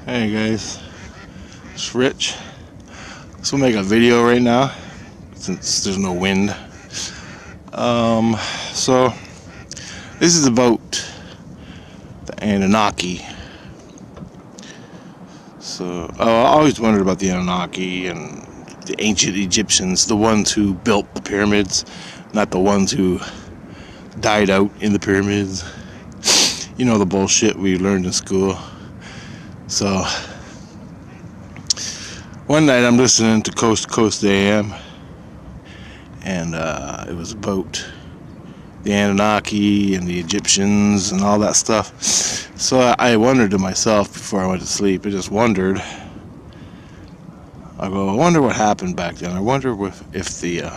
Hey guys, it's Rich. So we'll make a video right now since there's no wind. So this is about the Annunaki. So I always wondered about the Annunaki and the ancient Egyptians, the ones who built the pyramids, not the ones who died out in the pyramids. You know, the bullshit we learned in school. So one night I'm listening to Coast to Coast AM, and it was about the Anunnaki and the Egyptians and all that stuff. So I wondered to myself before I went to sleep. I just wondered. I wonder what happened back then. I wonder if the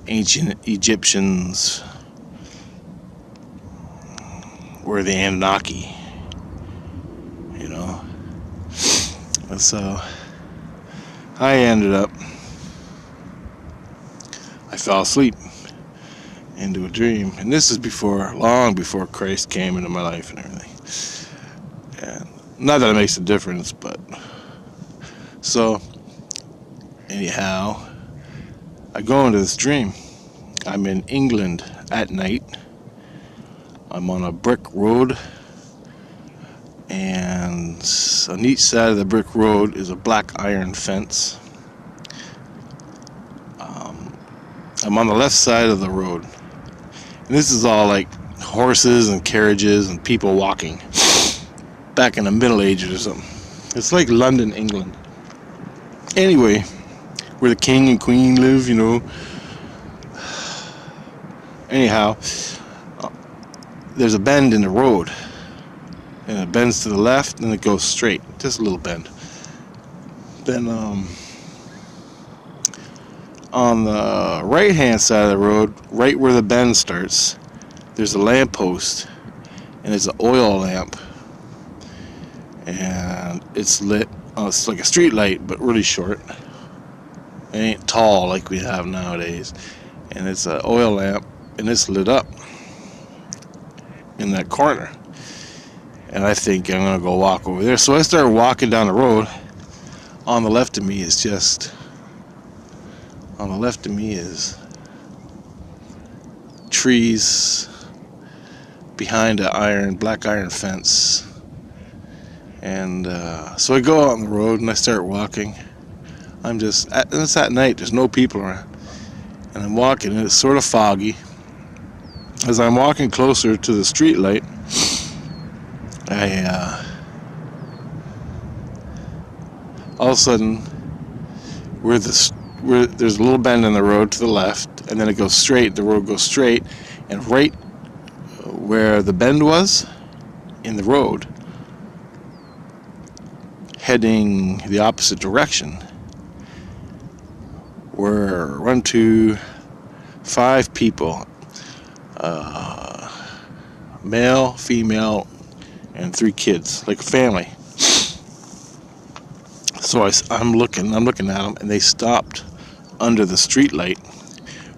ancient Egyptians were the Anunnaki. You know. And so I fell asleep into a dream, and this is long before Christ came into my life and everything. And not that it makes a difference, but so anyhow, I go into this dream. I'm in England at night. I'm on a brick road, and on each side of the brick road is a black iron fence. I'm on the left side of the road, and this is all like horses and carriages and people walking back in the Middle Ages or something. It's like London, England. Anyway, where the king and queen live, you know. Anyhow, there's a bend in the road, and it bends to the left, and it goes straight, just a little bend. Then on the right hand side of the road, right where the bend starts, there's a lamp post, and it's an oil lamp, and it's lit. It's like a street light, but really short. It ain't tall like we have nowadays, and it's an oil lamp, and it's lit up in that corner. And I think I'm gonna go walk over there. So I start walking down the road. On the left of me is trees behind a black iron fence. And so I go out on the road and I start walking. And it's at night, there's no people around. And I'm walking, and it's sort of foggy. As I'm walking closer to the street light, all of a sudden, where there's a little bend in the road to the left, and then it goes straight, the road goes straight, and right where the bend was in the road, heading the opposite direction, were 1, 2, 5 people, male, female, and 3 kids, like a family. So I'm looking at them, and they stopped under the street light,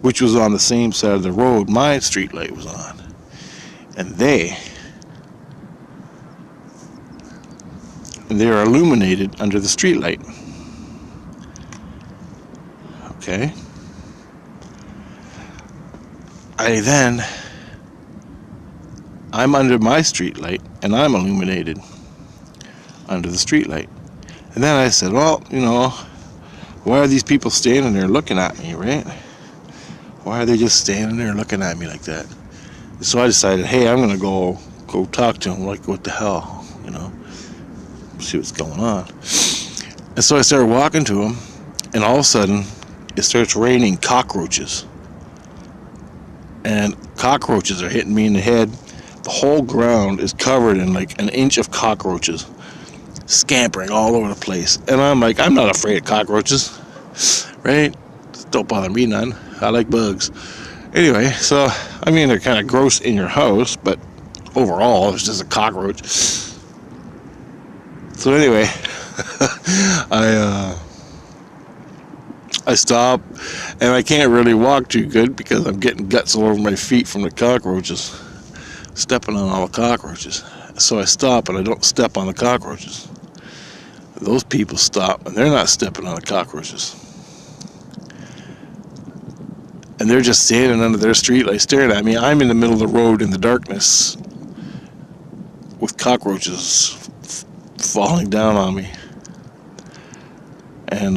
which was on the same side of the road my street light was on, and they're illuminated under the street light. Okay. I'm under my street light, and I'm illuminated under the street light. And then I said, well, you know, why are these people standing there looking at me, right? Why are they just standing there looking at me like that? So I decided, hey, I'm going to go talk to them, like, what the hell, you know, see what's going on. And so I started walking to them, and all of a sudden, it starts raining cockroaches. And cockroaches are hitting me in the head. The whole ground is covered in like an inch of cockroaches, scampering all over the place. And I'm like, I'm not afraid of cockroaches, right? Don't bother me none. I like bugs. Anyway, so I mean, they're kind of gross in your house, but overall, it's just a cockroach. So anyway, I stop, and I can't really walk too good because I'm getting guts all over my feet from the cockroaches, stepping on all the cockroaches. So I stop, and I don't step on the cockroaches. Those people stop, and they're not stepping on the cockroaches. And they're just standing under their streetlight staring at me. I'm in the middle of the road in the darkness with cockroaches falling down on me. And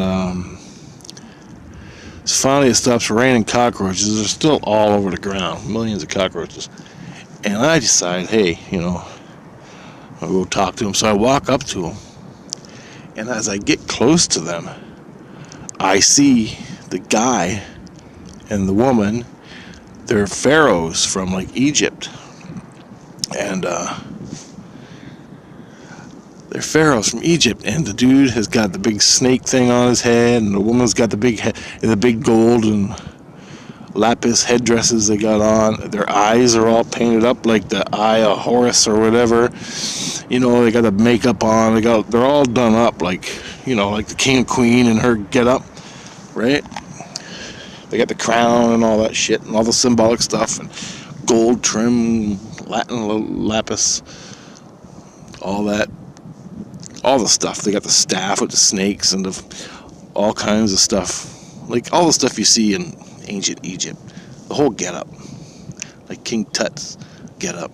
finally it stops raining cockroaches. They're still all over the ground, millions of cockroaches. And I decide, hey, I'll go talk to them. So I walk up to them, and as I get close to them, I see the guy and the woman. They're pharaohs from like Egypt, and they're pharaohs from Egypt. And the dude has got the big snake thing on his head, and the woman's got the big gold and lapis headdresses they got on. Their eyes are all painted up like the eye of Horus or whatever. They got the makeup on. They're all done up like like the king and queen and her get up, right? They got the crown and all that shit and all the symbolic stuff and gold trim, Latin lapis, all that, all the stuff. They got the staff with the snakes and all kinds of stuff, like all the stuff you see in ancient Egypt. The whole get-up, like King Tut's get-up.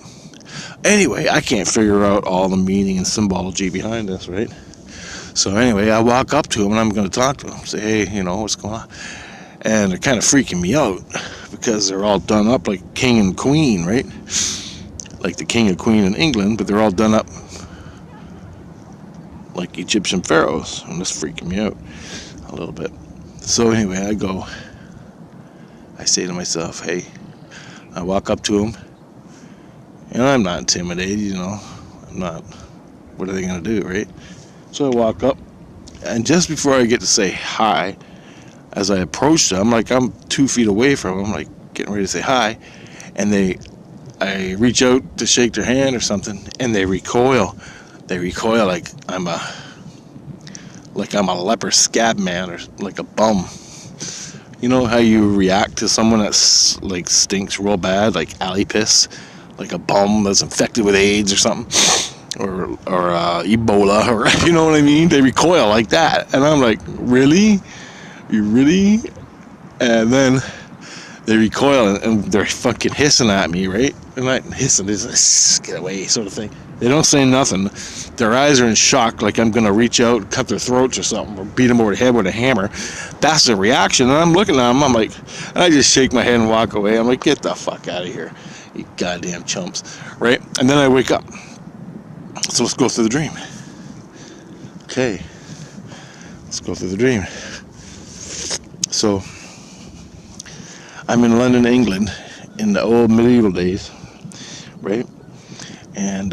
Anyway, I can't figure out all the meaning and symbology behind this, right? So anyway, I walk up to him and I'm going to talk to him. Say, hey, what's going on? And they're kind of freaking me out because they're all done up like king and queen, right? Like the king and queen in England, but they're all done up like Egyptian pharaohs. And that's freaking me out a little bit. So anyway, I say to myself, hey, I walk up to him, and I'm not intimidated, I'm not, what are they going to do, right? So I walk up, and just before I get to say hi, as I approach them, I'm 2 feet away from them, like getting ready to say hi, and I reach out to shake their hand or something, and they recoil. They recoil like I'm a leper scab man or like a bum. You know how you react to someone that's like stinks real bad, like alley piss, like a bum that's infected with AIDS or something, or Ebola, or you know what I mean? They recoil like that, and I'm like, really? You really? And then they recoil and they're fucking hissing at me, right? They're not hissing, it's like, get away sort of thing. They don't say nothing. Their eyes are in shock, like I'm gonna reach out, cut their throats or something, or beat them over the head with a hammer. That's the reaction. And I'm looking at them, I'm like, and I just shake my head and walk away. I'm like, get the fuck out of here, you goddamn chumps, right? And then I wake up. So let's go through the dream. Okay, let's go through the dream. So I'm in London, England, in the old medieval days, right? And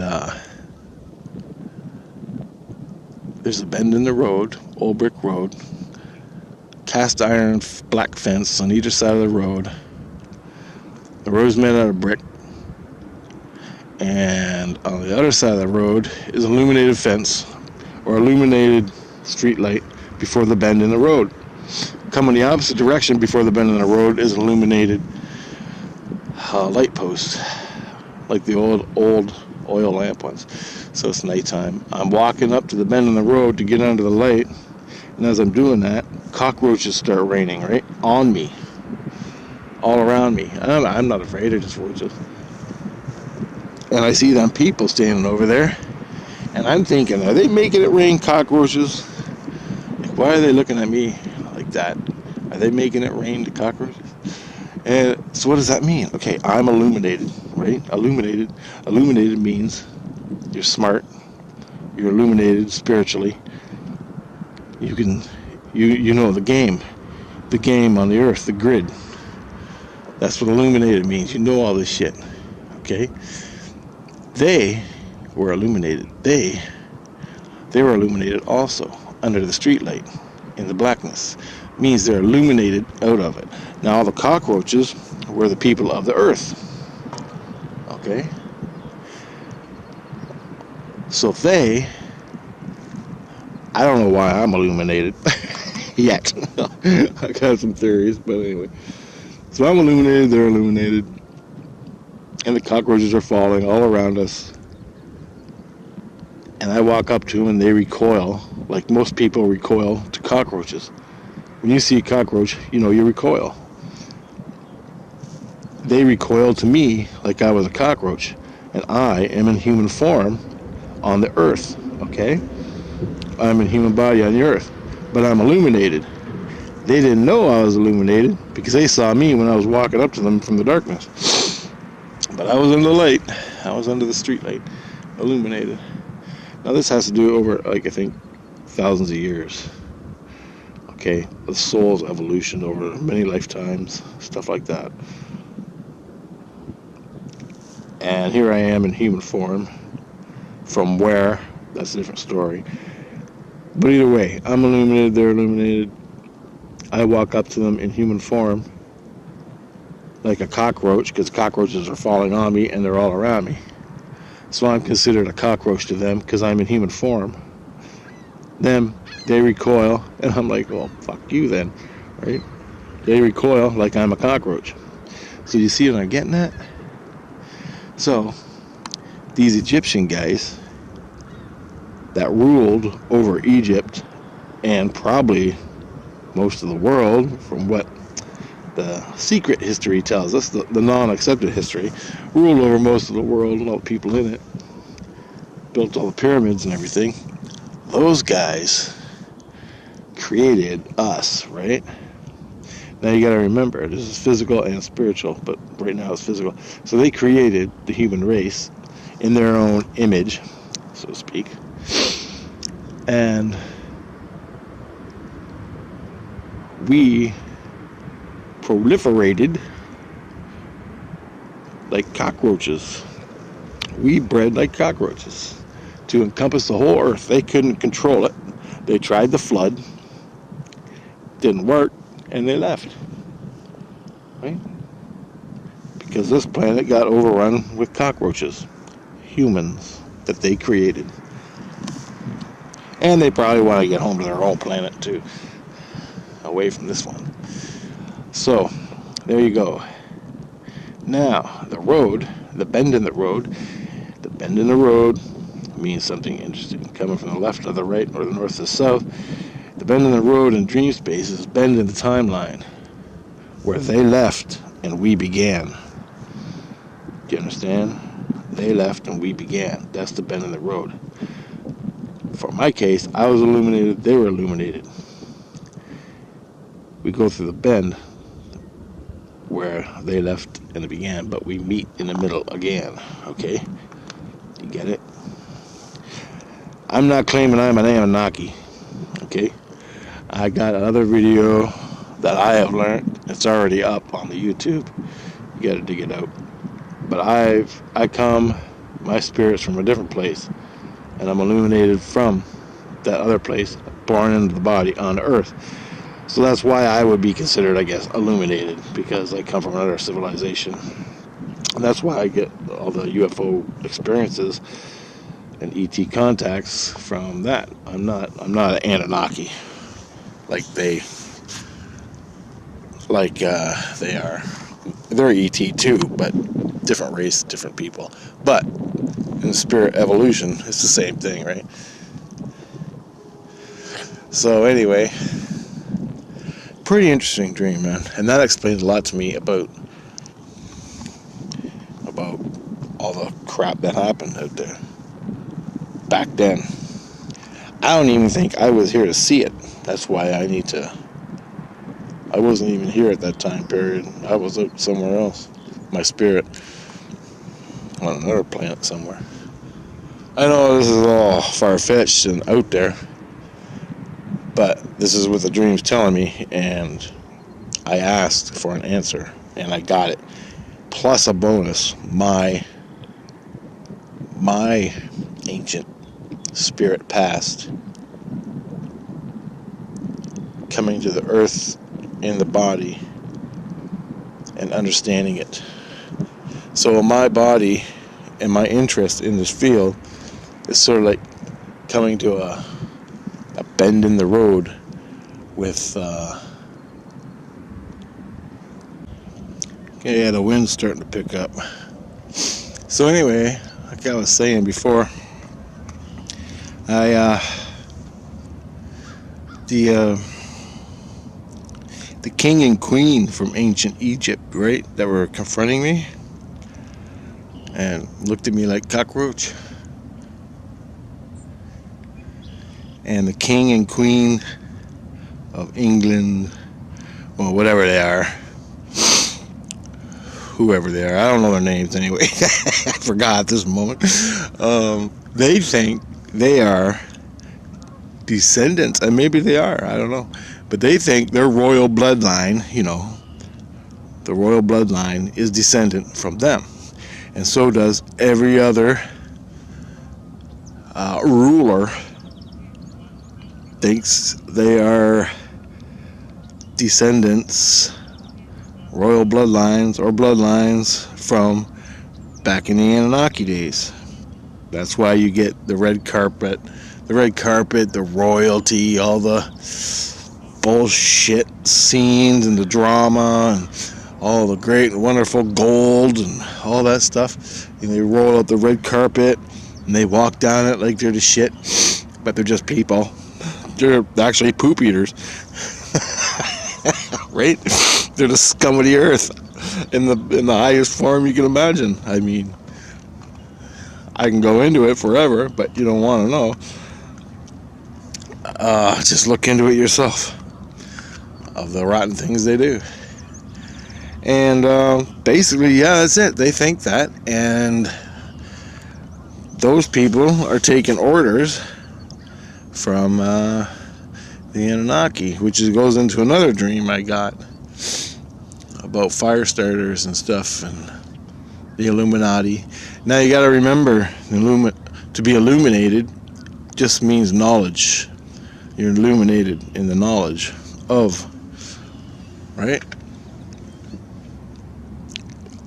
there's a bend in the road, old brick road, cast iron black fence on either side of the road. The road's made out of brick, and on the other side of the road is illuminated fence or illuminated street light before the bend in the road. Coming the opposite direction before the bend in the road is illuminated light post, like the old oil lamp ones. So it's nighttime. I'm walking up to the bend in the road to get under the light, and as I'm doing that, cockroaches start raining right on me, all around me. I'm not afraid of just roaches. And I see them people standing over there, and I'm thinking, are they making it rain cockroaches? Like, why are they looking at me like that? Are they making it rain to cockroaches? And so what does that mean? Okay, I'm illuminated, right? Illuminated means you're smart, you're illuminated spiritually. You know the game on the earth, the grid. That's what illuminated means. You know all this shit, okay? They were illuminated. They were illuminated also under the streetlight in the blackness. Means they're illuminated out of it. Now all the cockroaches were the people of the earth. Okay? So I don't know why I'm illuminated yet. I got some theories, but anyway. So I'm illuminated, they're illuminated, and the cockroaches are falling all around us. And I walk up to them and they recoil like most people recoil to cockroaches. When you see a cockroach, you know you recoil. They recoil to me like I was a cockroach, and I am in human form on the earth, okay? I'm in human body on the earth, but I'm illuminated. They didn't know I was illuminated because they saw me when I was walking up to them from the darkness. But I was in the light. I was under the street light, illuminated. Now this has to do over, like, I think, thousands of years. Okay, the soul's evolution over many lifetimes, stuff like that. And here I am in human form. From where? That's a different story. But either way, I'm illuminated, they're illuminated. I walk up to them in human form like a cockroach, because cockroaches are falling on me and they're all around me. So I'm considered a cockroach to them because I'm in human form. Then they recoil, and I'm like, well, fuck you then, right? They recoil like I'm a cockroach. So you see what I'm getting at? So these Egyptian guys that ruled over Egypt and probably most of the world, from what the secret history tells us, the non-accepted history, ruled over most of the world and all the people in it, built all the pyramids and everything. Those guys created us, right? Now you got to remember, this is physical and spiritual, but right now it's physical. So they created the human race in their own image, so to speak. And we proliferated like cockroaches. We bred like cockroaches to encompass the whole earth. They couldn't control it. They tried the flood, didn't work, and they left. Right? Because this planet got overrun with cockroaches, humans that they created. And they probably want to get home to their own planet too, away from this one. So, there you go. Now, the road, the bend in the road means something interesting. Coming from the left to the right or the north to the south, the bend in the road in dream space is bend in the timeline, where they left and we began. Do you understand? They left and we began. That's the bend in the road. For my case, I was illuminated, they were illuminated. We go through the bend where they left and it began, but we meet in the middle again, okay? You get it? I'm not claiming I'm an Annunaki, okay? I got another video that I have learned. It's already up on the YouTube. You gotta dig it out. But I come, my spirit's from a different place, and I'm illuminated from that other place, born into the body on earth. So that's why I would be considered, I guess, illuminated, because I come from another civilization. And that's why I get all the UFO experiences and ET contacts from that. I'm not an Annunaki like they are. They're ET too, but different race, different people. But in spirit evolution, it's the same thing, right? So anyway, pretty interesting dream, man, and that explains a lot to me about all the crap that happened out there back then. I don't even think I was here to see it. That's why I wasn't even here at that time period. I was out somewhere else. My spirit on another planet somewhere. I know this is all far-fetched and out there, but this is what the dream's telling me, and I asked for an answer, and I got it. Plus a bonus, my ancient spirit past coming to the earth in the body and understanding it. So my body and my interest in this field is sort of like coming to a bend in the road with yeah, the wind's starting to pick up. So anyway, like I was saying before, I the king and queen from ancient Egypt, right, that were confronting me and looked at me like cockroach. And the king and queen of England, well, whatever they are, whoever they are, I don't know their names anyway. I forgot at this moment. They think they are descendants, and maybe they are, I don't know. But they think their royal bloodline, the royal bloodline is descendant from them. And so does every other ruler thinks they are descendants, royal bloodlines, or bloodlines from back in the Annunaki days. That's why you get the red carpet, the royalty, all the bullshit scenes and the drama and all the great and wonderful gold and all that stuff. And they roll out the red carpet and they walk down it like they're the shit, but they're just people. They're actually poop eaters. Right? They're the scum of the earth in the highest form you can imagine. I mean, I can go into it forever, but you don't want to know. Just look into it yourself, of the rotten things they do. And basically, yeah, that's it. They think that, and those people are taking orders from the Annunaki, which goes into another dream I got about fire starters and stuff and the Illuminati. Now you got to remember, to be illuminated just means knowledge. You're illuminated in the knowledge of, right?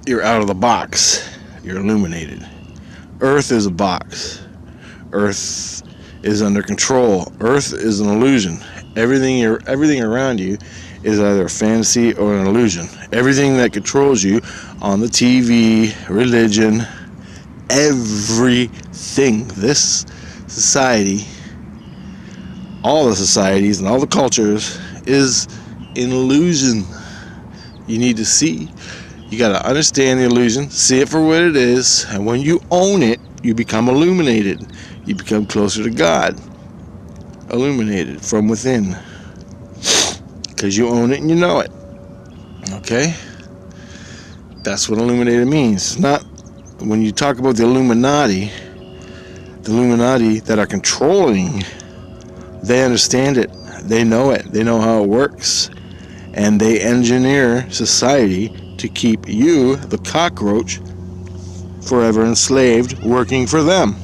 You're out of the box. You're illuminated. Earth is a box. Earth is under control. Earth is an illusion. Everything around you is either a fantasy or an illusion. Everything that controls you on the TV, religion, everything, this society, all the societies and all the cultures is an illusion. You need to see. You got to understand the illusion, see it for what it is, and when you own it, you become illuminated. You become closer to God. Illuminated from within. Because you own it and you know it. Okay? That's what illuminated means. It's not, when you talk about the Illuminati that are controlling, they understand it. They know it. They know how it works. And they engineer society to keep you, the cockroach, forever enslaved, working for them.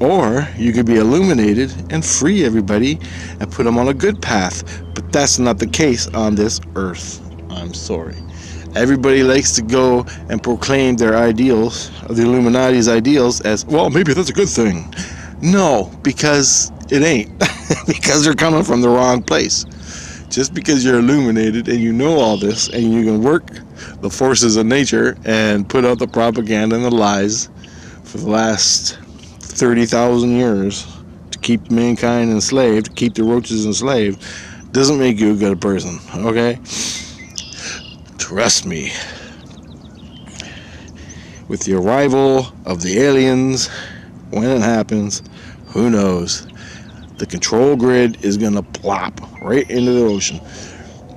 Or you could be illuminated and free everybody and put them on a good path. But that's not the case on this earth. I'm sorry. Everybody likes to go and proclaim their ideals, the Illuminati's ideals, as, well, maybe that's a good thing. No, because it ain't. Because they're coming from the wrong place. Just because you're illuminated and you know all this and you can work the forces of nature and put out the propaganda and the lies for the last 30,000 years to keep mankind enslaved, to keep the roaches enslaved, doesn't make you a good person, okay? Trust me. With the arrival of the aliens, when it happens, who knows? The control grid is gonna plop right into the ocean,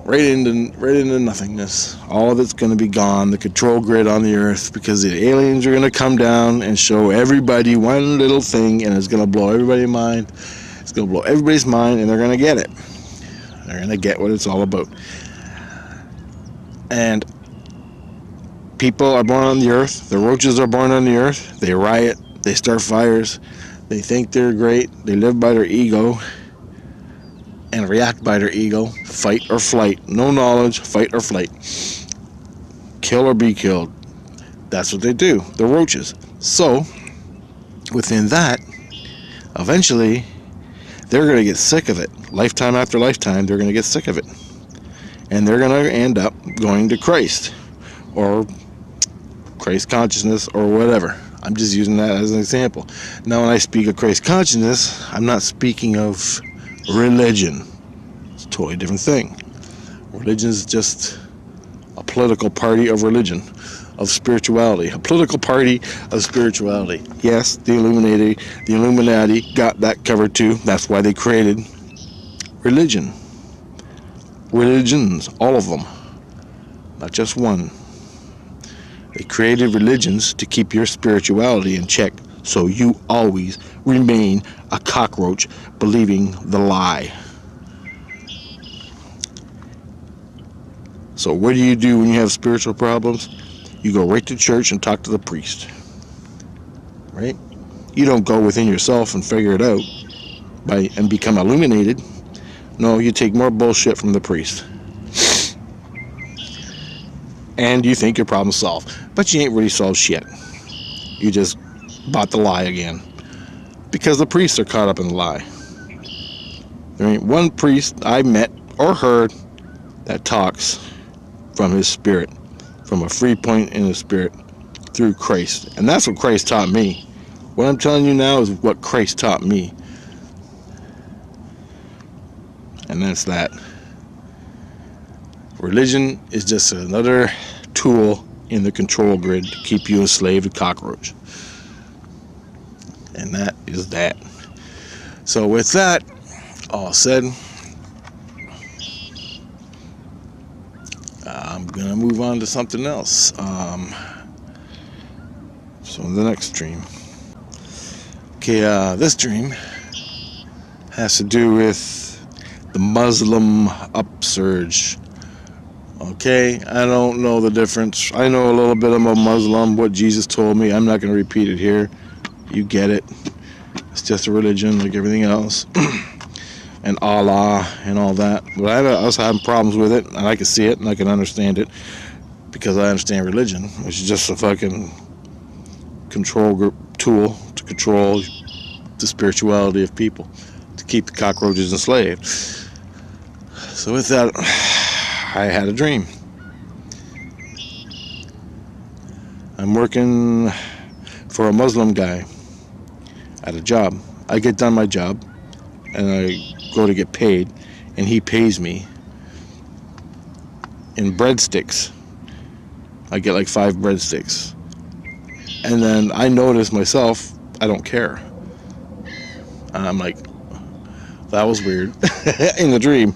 right into nothingness. All of it's gonna be gone. The control grid on the earth, because the aliens are gonna come down and show everybody one little thing, and it's gonna blow everybody's mind. It's gonna blow everybody's mind, and they're gonna get it. They're gonna get what it's all about. And people are born on the earth. The roaches are born on the earth. They riot. They start fires. They think they're great. They live by their ego and react by their ego. Fight or flight. No knowledge, fight or flight. Kill or be killed. That's what they do. The roaches. So, within that, eventually, they're going to get sick of it. Lifetime after lifetime, they're going to get sick of it. And they're going to end up going to Christ. Or Christ consciousness or whatever. I'm just using that as an example. Now, when I speak of Christ consciousness, I'm not speaking of religion. It's a totally different thing. Religion is just a political party of religion, of spirituality. A political party of spirituality. Yes, the Illuminati got that covered too. That's why they created religion. Religions, all of them. Not just one. They created religions to keep your spirituality in check, so you always remain a cockroach believing the lie. So what do you do when you have spiritual problems? You go right to church and talk to the priest. Right? You don't go within yourself and figure it out and become illuminated. No, you take more bullshit from the priest. And you think your problem's solved. But you ain't really solved shit. You just bought the lie again. Because the priests are caught up in the lie. There ain't one priest I met or heard that talks from his spirit, from a free point in his spirit, through Christ. And that's what Christ taught me. What I'm telling you now is what Christ taught me. And that's that. Religion is just another tool in the control grid to keep you enslaved to cockroach. And that is that. So with that all said, I'm going to move on to something else. So the next dream. Okay, this dream has to do with the Muslim upsurge. Okay, I don't know the difference. I know a little bit about Muslim, what Jesus told me. I'm not going to repeat it here. You get it. It's just a religion like everything else. And Allah and all that. But I also have problems with it, and I can see it, and I can understand it, because I understand religion, which is just a fucking control group tool to control the spirituality of people, to keep the cockroaches enslaved. So with that, I had a dream. I'm working for a Muslim guy at a job. I get done my job, and I go to get paid, and he pays me in breadsticks. I get like 5 breadsticks. And then I notice myself, I don't care. And I'm like, that was weird. In the dream,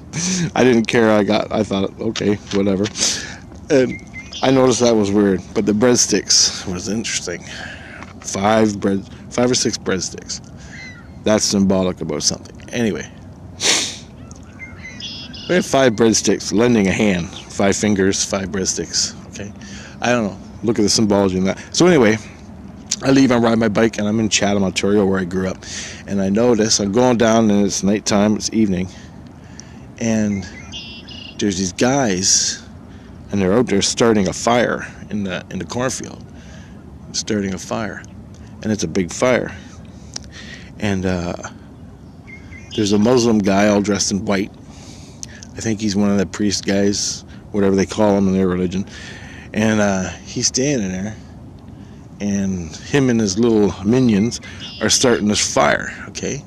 I didn't care. I thought, okay, whatever. And I noticed that was weird, but the breadsticks was interesting. 5 or 6 breadsticks. That's symbolic about something. Anyway, we had 5 breadsticks, lending a hand. 5 fingers, 5 breadsticks. Okay, I don't know. Look at the symbology in that. So anyway, I leave, I ride my bike, and I'm in Chatham, Ontario, where I grew up. And I notice I'm going down, and it's nighttime, it's evening, and there's these guys, and they're out there starting a fire in the cornfield, starting a fire, and it's a big fire. And there's a Muslim guy all dressed in white. I think he's one of the priest guys, whatever they call them in their religion. And he's standing there, and him and his little minions are starting this fire, okay?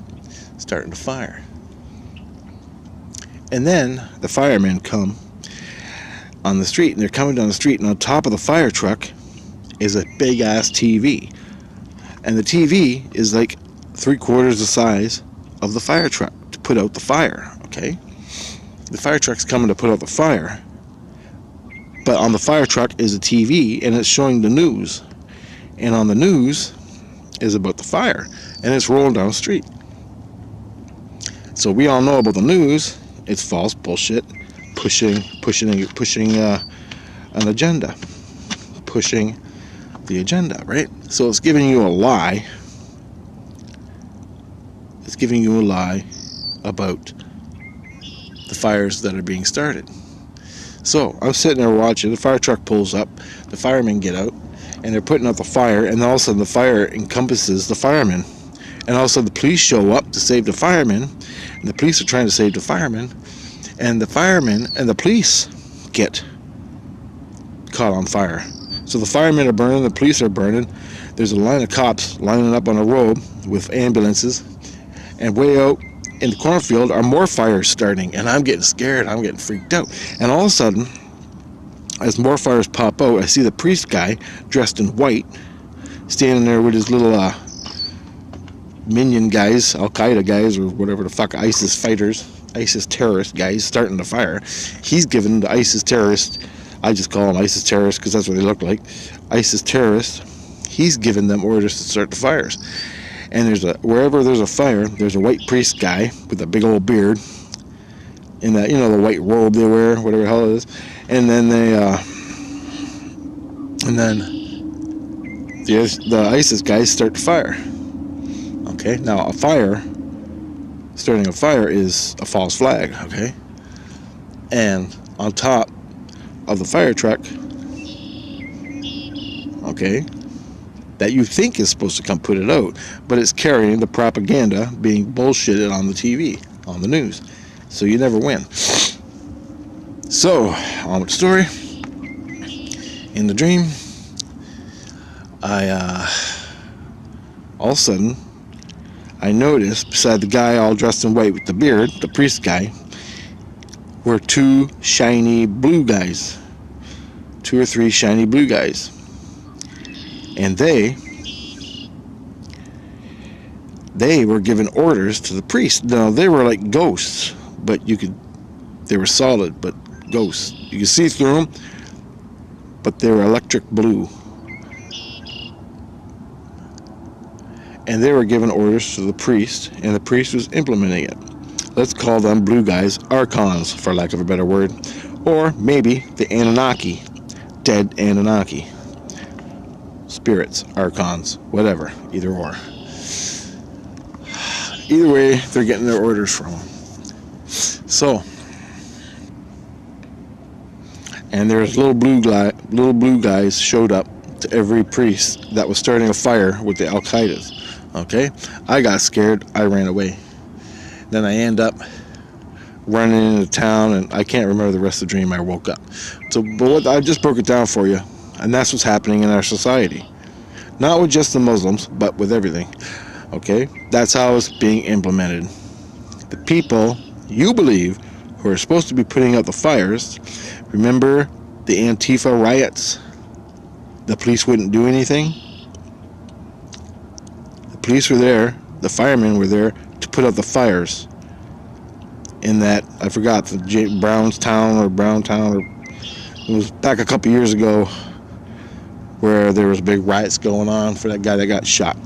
Starting the fire. And then the firemen come on the street, and they're coming down the street, and on top of the fire truck is a big-ass TV. And the TV is like 3/4 the size of the fire truck to put out the fire, okay? The fire truck's coming to put out the fire, but on the fire truck is a TV, and it's showing the news. And on the news is about the fire, and it's rolling down the street. So we all know about the news. It's false bullshit, pushing an agenda, pushing the agenda, right? So it's giving you a lie. It's giving you a lie about the fires that are being started. So I'm sitting there watching. The fire truck pulls up. The firemen get out, and they're putting out the fire, and all of a sudden the fire encompasses the firemen. And all of a sudden the police show up to save the firemen, and the police are trying to save the firemen, and the firemen and the police get caught on fire. So the firemen are burning, the police are burning, there's a line of cops lining up on a road with ambulances, and way out in the cornfield are more fires starting, and I'm getting scared. I'm getting freaked out. And all of a sudden, as more fires pop out, I see the priest guy dressed in white standing there with his little minion guys, Al-Qaeda guys, or whatever the fuck, ISIS fighters, ISIS terrorist guys starting the fire. He's giving the ISIS terrorists, I just call them ISIS terrorists because that's what they look like, ISIS terrorists, he's giving them orders to start the fires. And wherever there's a fire, there's a white priest guy with a big old beard in that, the white robe they wear, whatever the hell it is. And then the ISIS guys start the fire. Okay, now starting a fire is a false flag, okay? And on top of the fire truck, okay, that you think is supposed to come put it out, but it's carrying the propaganda being bullshitted on the TV, on the news. So you never win. So, on with the story. In the dream, all of a sudden, I noticed beside the guy all dressed in white with the beard, the priest guy, were two shiny blue guys. 2 or 3 shiny blue guys. And they were giving orders to the priest. Now, they were like ghosts, but they were solid, but ghosts. You could see through them, but they were electric blue. And they were giving orders to the priest, and the priest was implementing it. Let's call them blue guys archons, for lack of a better word. Or maybe the Annunaki, dead Annunaki. Spirits, archons, whatever, either or. Either way, they're getting their orders from them. So, and there's little blue guys showed up to every priest that was starting a fire with the Al-Qaedas. Okay, I got scared. I ran away. Then I end up running into town, and I can't remember the rest of the dream. I woke up. So, but I just broke it down for you, and that's what's happening in our society. Not with just the Muslims, but with everything. Okay, that's how it's being implemented. The people you believe who are supposed to be putting out the fires. Remember the Antifa riots? The police wouldn't do anything. The police were there, the firemen were there to put out the fires in that, I forgot, the Brownstown, or it was back a couple years ago where there was big riots going on for that guy that got shot.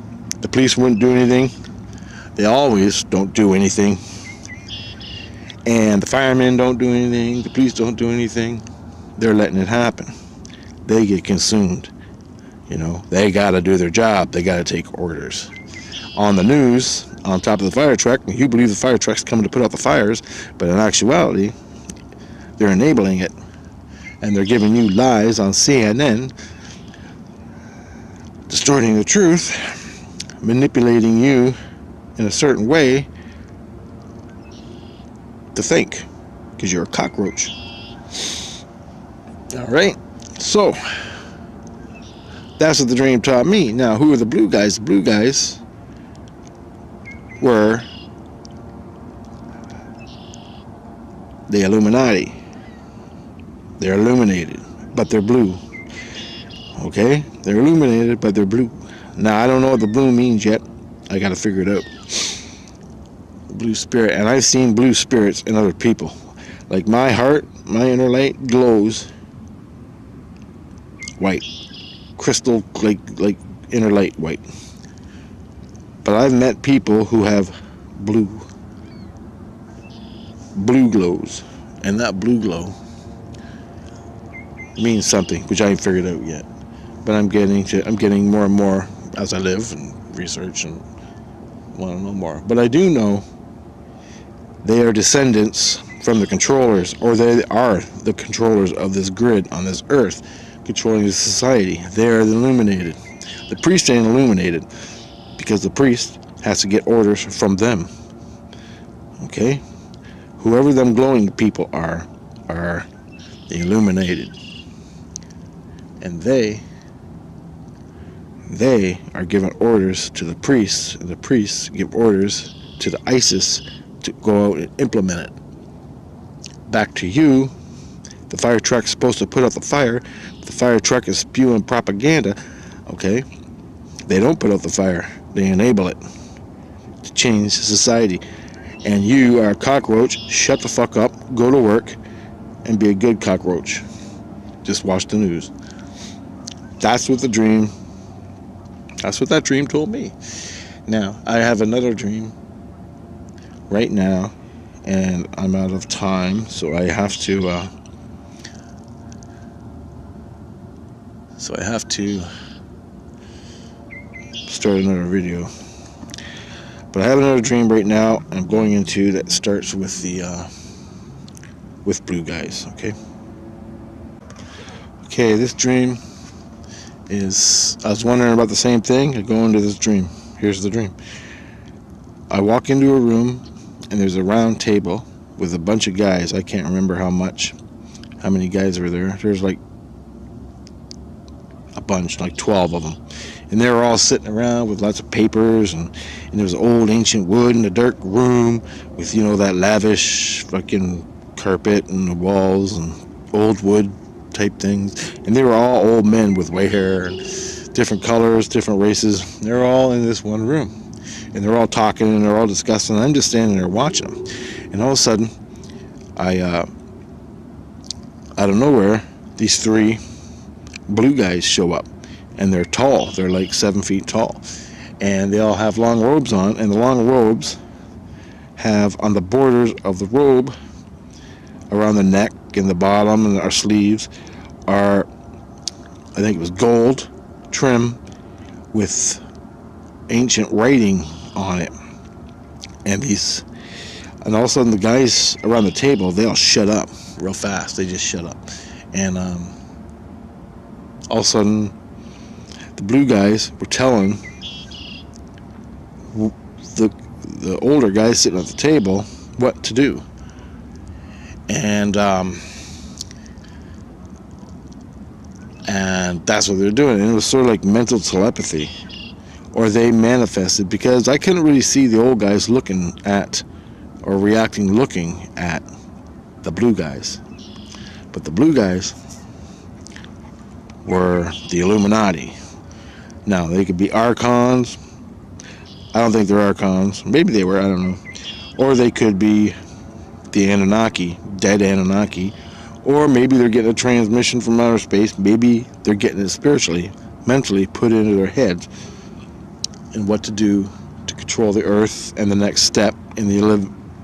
The police wouldn't do anything. They always don't do anything. And the firemen don't do anything. The police don't do anything. They're letting it happen. They get consumed. They got to do their job. They got to take orders. On the news, on top of the fire truck, you believe the fire truck's coming to put out the fires, but in actuality, they're enabling it. And they're giving you lies on CNN, distorting the truth, manipulating you in a certain way to think, because you're a cockroach. All right, so that's what the dream taught me. Now, who are the blue guys? The blue guys were the Illuminati. They're illuminated, but they're blue. Okay, they're illuminated, but they're blue. Now, I don't know what the blue means yet. I got to figure it out. Blue spirit, and I've seen blue spirits in other people. Like my heart, my inner light glows white, crystal, like inner light white. But I've met people who have blue glows, and that blue glow means something, which I ain't figured out yet. But I'm getting more and more as I live and research and want to know more. But I do know they are descendants from the controllers, or they are the controllers of this grid on this earth, controlling the society. They are the illuminated. The priest ain't illuminated because the priest has to get orders from them. Okay? Whoever them glowing people are the illuminated. And they They are giving orders to the priests, and the priests give orders to the ISIS to go out and implement it. Back to you, the fire truck's supposed to put out the fire. The fire truck is spewing propaganda, okay? They don't put out the fire. They enable it to change society. And you are a cockroach. Shut the fuck up, go to work, and be a good cockroach. Just watch the news. That's what that dream told me. Now, I have another dream right now, and I'm out of time, so I have to start another video. But I have another dream right now I'm going into that starts with the with blue guys. Okay, this dream is, I was wondering about the same thing. I go into this dream. Here's the dream. I walk into a room, and there's a round table with a bunch of guys. I can't remember how many guys were there. There's like a bunch, like 12 of them. And they were all sitting around with lots of papers, and there was old ancient wood in a dark room with, that lavish fucking carpet and the walls and old wood type things. And they were all old men with white hair and different colors, different races. They're all in this one room, and they're all talking and they're all discussing. I'm just standing there watching them, and all of a sudden, out of nowhere, these 3 blue guys show up, and they're tall. They're like 7 feet tall, and they all have long robes on, and the long robes have on the borders of the robe, around the neck and the bottom and our sleeves, are, I think it was gold trim with ancient writing on it. And all of a sudden the guys around the table, they all shut up real fast. They just shut up. And all of a sudden the blue guys were telling the older guys sitting at the table what to do. And that's what they're doing. And it was sort of like mental telepathy, or they manifested, because I couldn't really see the old guys looking at the blue guys. But the blue guys were the Illuminati. Now, they could be archons. I don't think they're archons. Maybe they were, I don't know. Or they could be the Annunaki, dead Annunaki. Or maybe they're getting a transmission from outer space. Maybe they're getting it spiritually, mentally put into their heads, and what to do to control the earth, and the next step in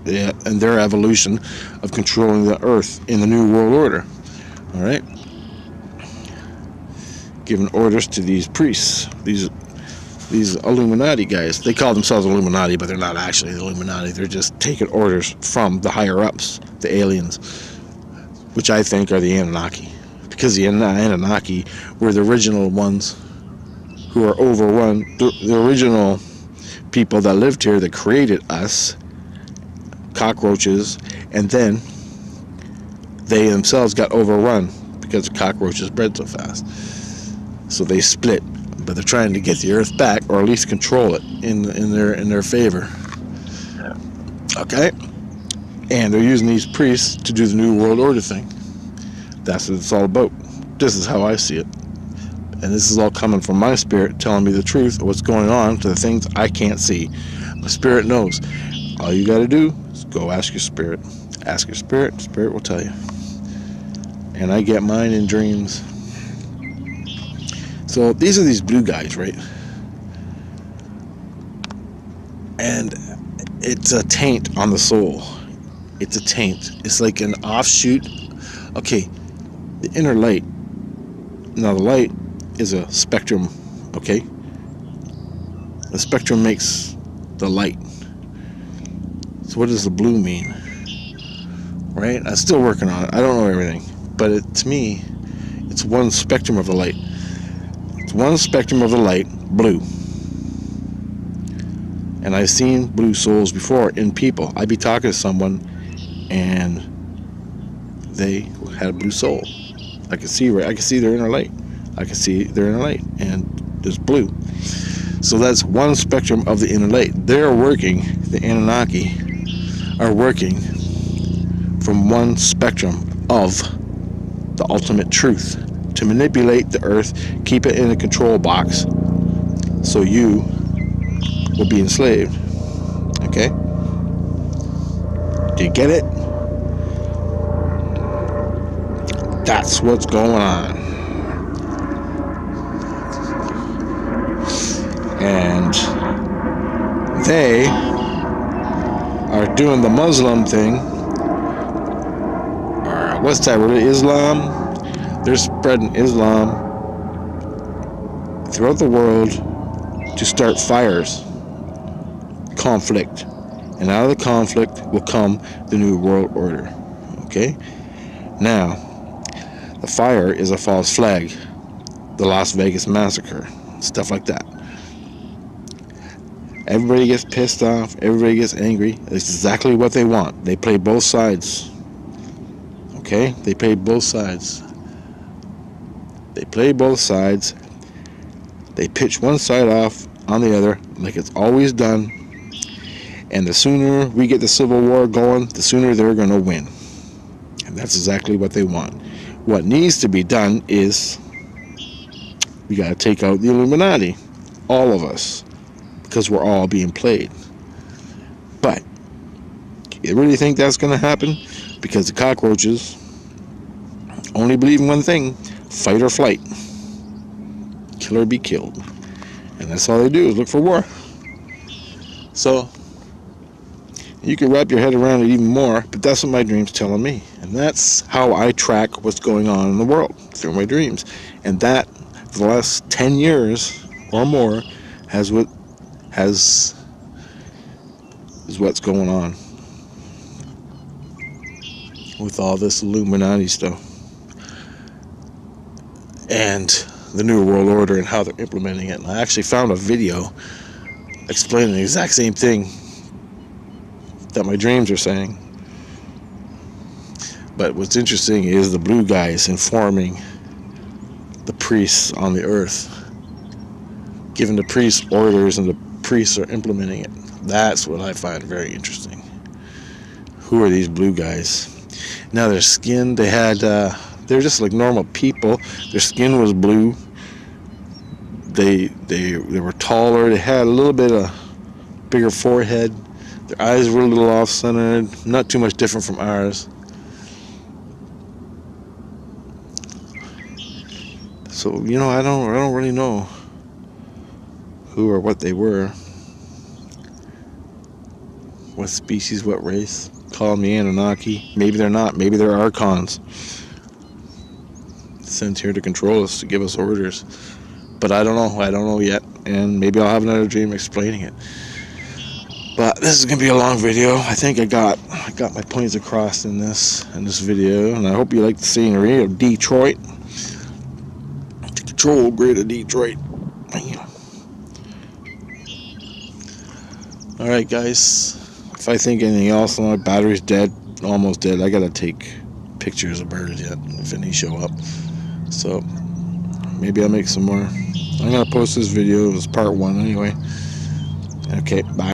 their evolution of controlling the earth in the New World Order. All right? Giving orders to these priests, these Illuminati guys. They call themselves Illuminati, but they're not actually the Illuminati. They're just taking orders from the higher-ups, the aliens, which I think are the Annunaki, because the Annunaki were the original ones who are overrun, the original people that lived here, that created us, cockroaches, and then they themselves got overrun because the cockroaches bred so fast. So they split, but they're trying to get the earth back, or at least control it in their favor. Okay? And they're using these priests to do the New World Order thing. That's what it's all about. This is how I see it. And this is all coming from my spirit, telling me the truth of what's going on to the things I can't see. My spirit knows. All you got to do is go ask your spirit. Ask your spirit. Spirit will tell you. And I get mine in dreams. So these are these blue guys, right? And it's a taint on the soul. It's a taint. It's like an offshoot. Okay, the inner light. Now the light is a spectrum, okay? The spectrum makes the light. So what does the blue mean? Right? I'm still working on it. I don't know everything. But to me, it's one spectrum of the light. It's one spectrum of the light, blue. And I've seen blue souls before in people. I'd be talking to someone and they had a blue soul. I could see their inner light. And there's blue. So that's one spectrum of the inner light. They're working, the Anunnaki are working from one spectrum of the ultimate truth to manipulate the earth, keep it in a control box, so you will be enslaved. Okay? Do you get it? That's what's going on. And they are doing the Muslim thing. What's that word? Islam? They're spreading Islam throughout the world to start fires, conflict. And out of the conflict will come the New World Order. Okay? Now, the fire is a false flag. The Las Vegas massacre. Stuff like that. Everybody gets pissed off. Everybody gets angry. It's exactly what they want. They play both sides. Okay? They play both sides. They play both sides. They pitch one side off on the other, like it's always done. And the sooner we get the Civil War going, the sooner they're going to win. And that's exactly what they want. What needs to be done is we got to take out the Illuminati. All of us. Because we're all being played. But you really think that's going to happen? Because the cockroaches only believe in one thing: fight or flight. Kill or be killed. And that's all they do is look for war. So you can wrap your head around it even more, but that's what my dream's telling me. And that's how I track what's going on in the world, through my dreams. And that, for the last 10 years or more, is what's going on with all this Illuminati stuff and the New World Order and how they're implementing it. And I actually found a video explaining the exact same thing that my dreams are saying. But what's interesting is the blue guys informing the priests on the earth, giving the priests orders, and the priests are implementing it. That's what I find very interesting. Who are these blue guys? Now their skin, they're just like normal people. Their skin was blue. They were taller. They had a little bit of bigger forehead. Their eyes were a little off-centered. Not too much different from ours. So I don't really know who or what they were. What species, what race. Call them the Annunaki. Maybe they're not. Maybe they're Archons. Sent here to control us, to give us orders. But I don't know. I don't know yet. And maybe I'll have another dream explaining it. But this is going to be a long video. I think I got my points across in this video. And I hope you like the scenery of Detroit. The control grid of Detroit. Alright guys. If I think anything else, my battery's dead, almost dead. I gotta take pictures of birds yet, if any show up. So, maybe I'll make some more. I'm gonna post this video as part 1 anyway. Okay, bye.